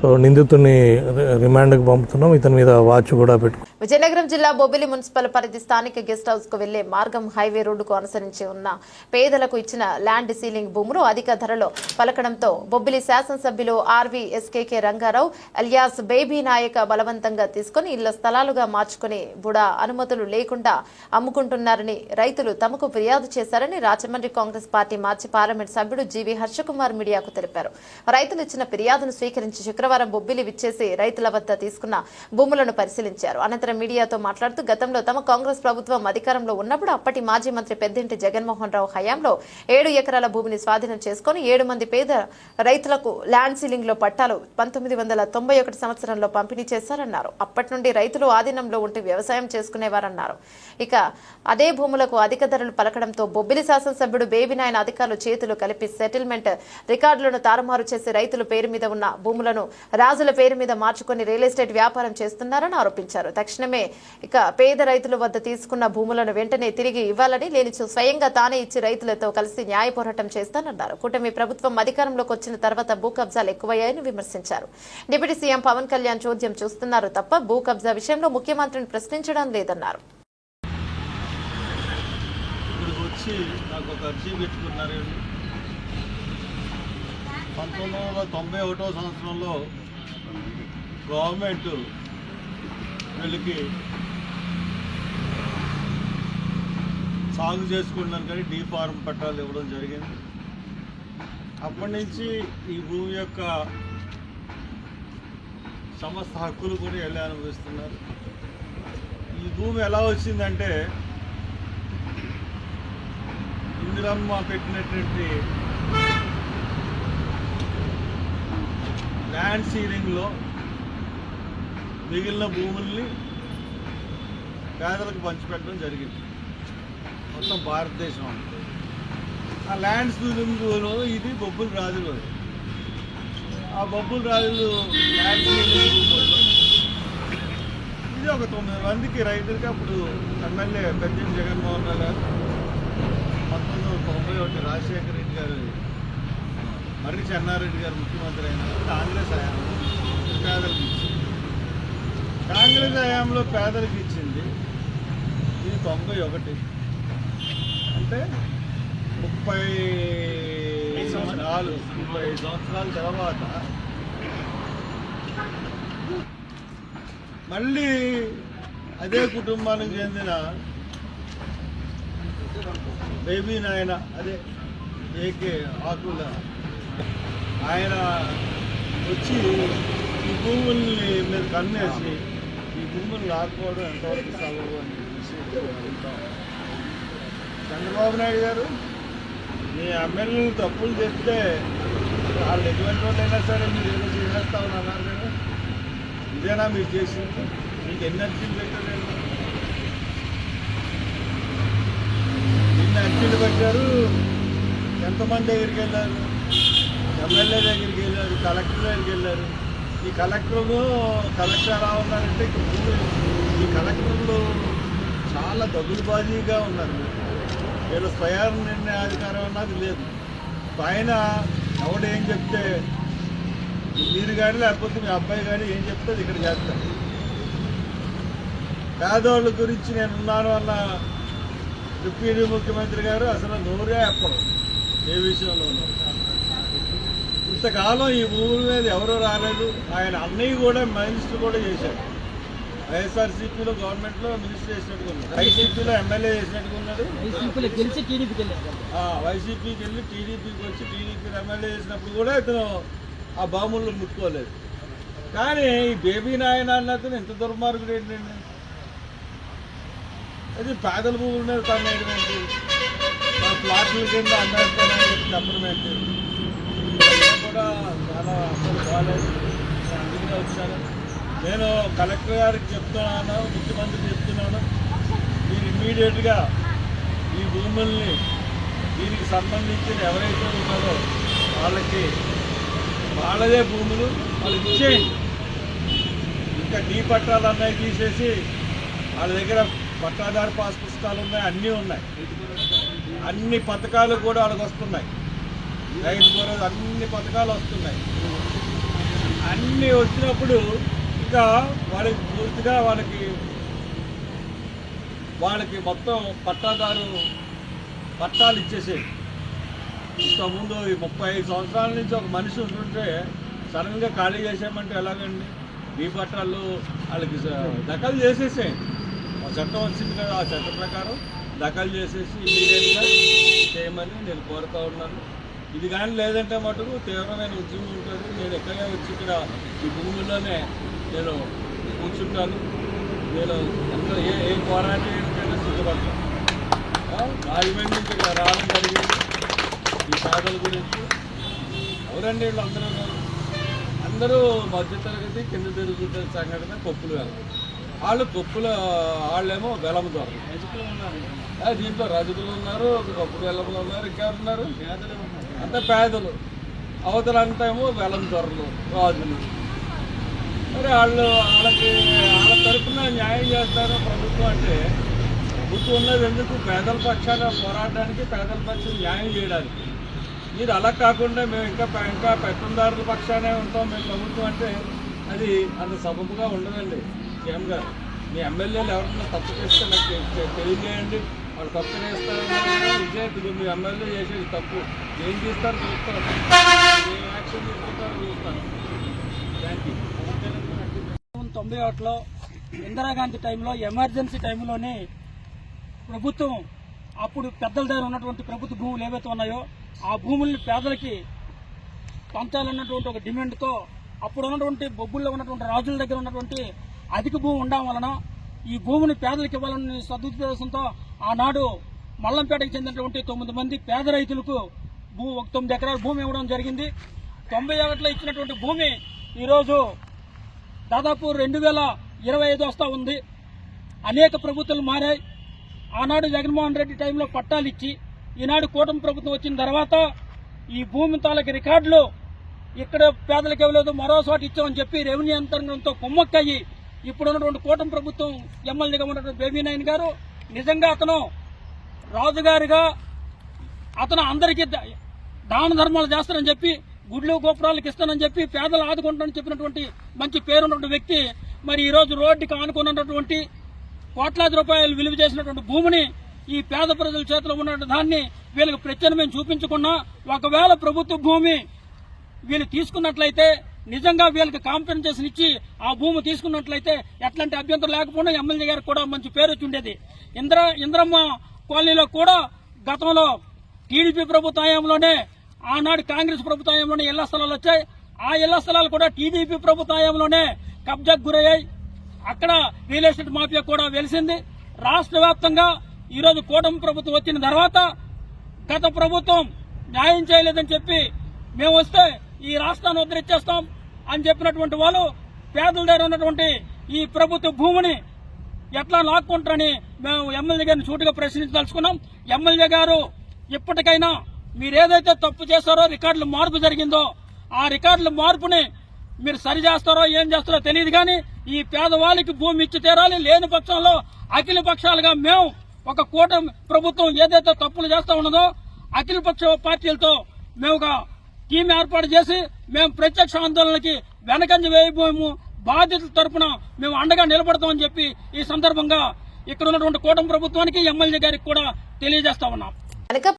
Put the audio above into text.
So నిందితుడిని రిమాండ్కి పంపుతున్నాం. ఇతని మీద వాచ్ కూడా పెట్టుకున్నాం. విజయనగరం జిల్లా బొబ్బిలి మున్సిపల్ పరిధి స్థానిక గెస్ట్ హౌస్ కు వెళ్లే మార్గం హైవే రోడ్డుకు అనుసరించి ఉన్న పేదలకు ఇచ్చిన ల్యాండ్ సీలింగ్ భూములు అధిక ధరలో పలకడంతో బొబ్బిలి శాసనసభ్యులు RV SKK Rangarao alias Baby Nayak బలవంతంగా తీసుకుని ఇళ్ల స్థలాలుగా మార్చుకుని బుడా అనుమతులు లేకుండా అమ్ముకుంటున్నారని రైతులు తమకు ఫిర్యాదు చేశారని రాజమండ్రి కాంగ్రెస్ పార్టీ మాజీ పార్లమెంట్ సభ్యుడు జీవీ హర్షకుమార్ మీడియాకు తెలిపారు. రైతులు ఇచ్చిన ఫిర్యాదును స్వీకరించి శుక్రవారం బొబ్బిలి విచ్చేసి రైతుల వద్ద తీసుకున్న భూములను పరిశీలించారు. అనంతరం మీడియాతో మాట్లాడుతూ గతంలో తమ కాంగ్రెస్ ప్రభుత్వం అధికారంలో ఉన్నప్పుడు అప్పటి మాజీ మంత్రి పెద్దింటి జగన్మోహన్ రావు హయాంలో 7 ఎకరాల భూమిని స్వాధీనం చేసుకుని 7 మంది పేద రైతులకు ల్యాండ్ సీలింగ్ లో పట్టాలు 1991 సంవత్సరంలో పంపిణీ చేశారన్నారు. అప్పటి నుండి రైతులు ఆధీనంలో ఉంటూ వ్యవసాయం చేసుకునేవారన్నారు. ఇక అదే భూములకు అధిక ధరలు పలకడంతో బొబ్బిలి శాసనసభ్యుడు బేబీనాయన అధికారులు చేతులు కలిపి సెటిల్మెంట్ రికార్డులను తారుమారు చేసి రైతుల పేరు మీద ఉన్న భూములను రాజుల పేరు మీద మార్చుకుని రియల్ ఎస్టేట్ వ్యాపారం చేస్తున్నారని ఆరోపించారు. తక్షణమే ఇక పేద రైతుల వద్ద తీసుకున్న భూములను వెంటనే తిరిగి ఇవ్వాలని, లేనిచో స్వయంగా తానే ఇచ్చి రైతులతో కలిసి న్యాయ పోరాటం చేస్తానన్నారు. కూటమి ప్రభుత్వం అధికారంలోకి వచ్చిన తర్వాత భూ కబ్జాలు ఎక్కువయ్యాయని విమర్శించారు. డిప్యూటీ సీఎం పవన్ కళ్యాణ్ చోద్యం చూస్తున్నారు తప్ప భూ కబ్జా విషయంలో ముఖ్యమంత్రిని ప్రశ్నించడం లేదన్నారు. వచ్చి నాకు ఒక అర్జీ పెట్టుకున్నారు. 1991 సంవత్సరంలో గవర్నమెంట్ వీళ్ళకి సాగు చేసుకుంటున్నారు కానీ డీ ఫార్మ్ పట్టాలు ఇవ్వడం జరిగింది. అప్పటి నుంచి ఈ భూమి యొక్క సమస్త హక్కులు కూడా వెళ్ళి అనుభవిస్తున్నారు. ఈ భూమి ఎలా వచ్చిందంటే ఇందిరమ్మ పెట్టినటువంటి ల్యాండ్ సీలింగ్లో మిగిలిన భూముల్ని పేదలకు పంచిపెట్టడం జరిగింది మొత్తం భారతదేశం. ఆ ల్యాండ్ సీలింగ్లో ఇది బొబ్బుల రాజులు. ఆ బొబ్బుల రాజులు ల్యాండ్ సీలింగ్ భూముల్లో ఇది ఒక 9 మందికి రైతులకి అప్పుడు ఎమ్మెల్యే పెద్దింటి జగన్మోహన్ రావు గారు 1991 రాజశేఖర రెడ్డి గారు మర్రి చెన్నారెడ్డి గారు ముఖ్యమంత్రి అయిన కాంగ్రెస్ హయాంలో పేదలకు ఇచ్చింది. కాంగ్రెస్ హయాంలో పేదలకు ఇచ్చింది ఇది 91 అంటే 35 సంవత్సరాల తర్వాత మళ్ళీ అదే కుటుంబానికి చెందిన బేబీ నాయన అదే ఏకే ఆకుల ఆయన వచ్చి ఈ భూముల్ని మీద కన్నేసి ఈ భూములు లాక్కోవడం ఎంతవరకు సబబు అని అడుగుతాం. చంద్రబాబు నాయుడు గారు మీ ఎమ్మెల్యేలు తప్పులు చెప్తే వాళ్ళు ఎటువంటి వాళ్ళైనా సరే మీరు ఏదో చేసేస్తామని అన్నారు కదా, ఇదేనా మీరు చేసింది? మీకు ఎన్ని అర్జీలు పెట్టారు? ఎన్ని అర్జీలు పెట్టారు? ఎంతమంది దగ్గరికి వెళ్ళారు? ఎమ్మెల్యే దగ్గరికి వెళ్ళారు, కలెక్టర్ దగ్గరికి వెళ్ళారు. ఈ కలెక్టర్ ఎలా ఉన్నారంటే ఈ కలెక్టర్లు చాలా దగులుబాజీగా ఉన్నారు. వీళ్ళు స్వయం నిర్ణయాధికారం అన్నది లేదు. పైన ఎవడు ఏం చెప్తే మీరు కానీ లేకపోతే మీ అబ్బాయి కానీ ఏం చెప్తే ఇక్కడ చేస్తారు. పేదవాళ్ళ గురించి నేను ఉన్నాను అన్న డిప్యూటీ ముఖ్యమంత్రి గారు అసలు నోరే చెప్పడం ఏ విషయంలోనూ. ఇంతకాలం ఈ భూముల మీద ఎవరూ రాలేదు. ఆయన అన్నయ్య కూడా మినిస్టర్ కూడా చేశాడు. వైఎస్ఆర్సీపీలో గవర్నమెంట్లో మినిస్టర్ చేసినట్టుగా ఉన్నాడు, వైసీపీలో ఎమ్మెల్యే చేసినట్టుగా ఉన్నాడు. వైసీపీకి వెళ్ళి టీడీపీకి వచ్చి టీడీపీ ఎమ్మెల్యే చేసినప్పుడు కూడా ఇతను ఆ భూములను ముట్టుకోలేదు. కానీ ఈ బేబీ నాయన అన్నతను ఎంత దుర్మార్గుడు ఏంటండి? అది పేదల భూముల మీద తనేయడం ఏంటి? ఫ్లాట్ల కింద అమ్మేస్తానని చెప్పడం ఏంటి? కూడా చాలా అసలు బాగాలేదు. అందుకే వచ్చాను. నేను కలెక్టర్ గారికి చెప్తున్నాను, ముఖ్యమంత్రికి చెప్తున్నాను, మీరు ఇమ్మీడియట్గా ఈ భూముల్ని దీనికి సంబంధించిన ఎవరైతే ఉన్నారో వాళ్ళకి వాళ్ళదే భూములు వాళ్ళకి ఇచ్చేయండి. ఇంకా డీ పట్టాలు అన్నవి తీసేసి వాళ్ళ దగ్గర పట్టాదారు పాస్ పుస్తకాలు ఉన్నాయి, అన్నీ ఉన్నాయి. అన్ని పథకాలు కూడా వాళ్ళకి వస్తున్నాయి. రైతు భరోసా అన్ని పథకాలు వస్తున్నాయి. అన్నీ వచ్చినప్పుడు ఇంకా వాళ్ళకి పూర్తిగా వాళ్ళకి మొత్తం పట్టాలు ఇచ్చేసేది. ఇంతకుముందు ఈ 35 సంవత్సరాల నుంచి ఒక మనిషి ఉంటుంటే సడన్గా ఖాళీ చేసామంటే ఎలాగండి? ఈ పట్టాలు వాళ్ళకి దఖలు చేసేసేయండి. ఆ చట్టం వచ్చింది కదా, ఆ చట్టం ప్రకారం దఖలు చేసేసి ఇమీడియట్గా చేయమని నేను కోరుతూ ఉన్నాను. ఇది కానీ లేదంటే మటుకు తీవ్రమైన ఉద్యమం ఉంటుంది. నేను ఎక్కడే వచ్చి ఇక్కడ ఈ భూముల్లోనే నేను కూర్చుంటాను. నేను ఎంత ఏ పోరాటమైనా సిద్ధపడతాను. రాజమండ్రి నుంచి ఇక్కడ రావడం జరిగింది ఈ పేదల గురించి. ఎవరండి వీళ్ళు అందరూ మధ్యతరగతి కింద తిరుగుతున్న సంఘటన కొప్పులు వాళ్ళేమో వెలమ దొరలు. దీంట్లో రజకులు ఉన్నారు, కొప్పులు వెలమలు ఉన్నారు, ఇంకెవరున్నారు? అంతా పేదలు. అవతలంతా ఏమో వెలం దొరలు, రాజులు. మరి వాళ్ళ తరఫున న్యాయం చేస్తారు ప్రభుత్వం. అంటే ప్రభుత్వం ఉన్నది ఎందుకు? పేదల పక్షాన పోరాటానికి, పేదల పక్షం న్యాయం చేయడానికి. మీరు అలా కాకుండా మేము ఇంకా పెత్తందారుల పక్షానే ఉంటాం మేము ప్రభుత్వం అంటే అది అంత సబబుగా ఉండదండి. సీఎం గారు, మీ ఎమ్మెల్యేలు ఎవరన్నా తప్పు చేస్తే నాకు తెలియజేయండి. వాళ్ళు తప్పు చేస్తారు, మీ ఎమ్మెల్యే చేసేది తప్పు ఏం చేస్తారు చూస్తారు, ఏ యాక్షన్ తీసుకుంటారో చూస్తారు. Thank you. 1991లో ఇందిరాగాంధీ టైంలో ఎమర్జెన్సీ టైంలోనే ప్రభుత్వం అప్పుడు పెద్దల దగ్గర ఉన్నటువంటి ప్రభుత్వ భూములు ఏవైతే ఉన్నాయో ఆ భూముల్ని పేదలకి పంచాలన్నటువంటి ఒక డిమాండ్తో అప్పుడు ఉన్నటువంటి బొబ్బుల్లో ఉన్నటువంటి రాజుల దగ్గర ఉన్నటువంటి అధిక భూమి ఉండడం వలన ఈ భూమిని పేదలకు ఇవ్వాలని సదుద్దేశంతో ఆనాడు మల్లంపేటకు చెందినటువంటి 9 మంది పేద రైతులకు 9 ఎకరాల భూమి ఇవ్వడం జరిగింది. 91లో ఇచ్చినటువంటి భూమి ఈరోజు దాదాపు 2025 వస్తూ ఉంది. అనేక ప్రభుత్వాలు మారాయి. ఆనాడు జగన్మోహన్ రెడ్డి టైంలో పట్టాలు ఇచ్చి ఈనాడు కూటమి ప్రభుత్వం వచ్చిన తర్వాత ఈ భూమి తాలూకు రికార్డులు ఇక్కడ పేదలకు ఇవ్వలేదు, మరోసారి ఇచ్చామని చెప్పి రెవెన్యూ యంత్రాంగంతో కుమ్మక్కయ్యి ఇప్పుడు ఉన్నటువంటి కూటమి ప్రభుత్వం ఎమ్మెల్యేగా ఉన్నటువంటి బేబీ నాయన్ గారు నిజంగా అతను రాజుగారిగా అతను అందరికీ దాన ధర్మాలు చేస్తానని చెప్పి గుడ్లు గోపురాలకు ఇస్తానని చెప్పి పేదలు ఆదుకుంటానని చెప్పినటువంటి మంచి పేరున్నటువంటి వ్యక్తి మరి ఈరోజు రోడ్డుకి ఆనుకున్నటువంటి కోట్లాది రూపాయలు విలువ చేసినటువంటి భూమిని ఈ పేద ప్రజల చేతిలో ఉన్న దాన్ని వీళ్ళకి ప్రత్యామ్నాయం చూపించకుండా ఒకవేళ ప్రభుత్వ భూమి వీళ్ళు తీసుకున్నట్లయితే నిజంగా వీళ్ళకి కాంపెన్సేషన్ ఇచ్చి ఆ భూమి తీసుకున్నట్లయితే ఎట్లాంటి అభ్యంతరం లేకపోయినా ఎమ్మెల్యే గారికి కూడా మంచి పేరు వచ్చి ఉండేది. ఇంద్రమ్మ కాలనీలో కూడా గతంలో టీడీపీ ప్రభుత్వ హయాంలోనే ఆనాడు కాంగ్రెస్ ప్రభుత్వ హయాంలోనే ఇళ్ల స్థలాలు వచ్చాయి. ఆ ఇళ్ల స్థలాలు కూడా టీడీపీ ప్రభుత్వ హయాంలోనే కబ్జాకు గురయ్యాయి. అక్కడ రియల్ ఎస్టేట్ మాఫియా కూడా వెలిసింది. రాష్ట్ర వ్యాప్తంగా ఈరోజు కూటమి ప్రభుత్వం వచ్చిన తర్వాత గత ప్రభుత్వం న్యాయం చేయలేదని చెప్పి మేము వస్తే ఈ రాష్ట్రాన్ని ఉద్ధరించేస్తాం అని చెప్పినటువంటి వాళ్ళు పేదల దగ్గర ఉన్నటువంటి ఈ ప్రభుత్వ భూమిని ఎట్లా లాక్కుంటారని మేము ఎమ్మెల్యే గారిని సూటిగా ప్రశ్నించదలుచుకున్నాం. ఎమ్మెల్యే గారు ఇప్పటికైనా మీరేదైతే తప్పు చేస్తారో రికార్డుల మార్పు జరిగిందో ఆ రికార్డుల మార్పుని మీరు సరి చేస్తారో ఏం చేస్తారో తెలియదు కానీ ఈ పేదవాళ్ళకి భూమి ఇచ్చి తీరాలి. లేని పక్షంలో అఖిల పక్షాలుగా మేము ఒక కూటమి ప్రభుత్వం ఏదైతే తప్పులు చేస్తా ఉన్నదో అఖిల పక్ష పార్టీలతో మేము ఒక టీం ఏర్పాటు చేసి మేము ప్రత్యక్ష ఆందోళనకి వెనకంజ వేయబోము. బాధ్యతల తరపున మేము అండగా నిలబడతామని చెప్పి ఈ సందర్భంగా ఇక్కడ ఉన్నటువంటి కూటమి ప్రభుత్వానికి ఎమ్మెల్యే గారికి కూడా తెలియజేస్తా ఉన్నాం.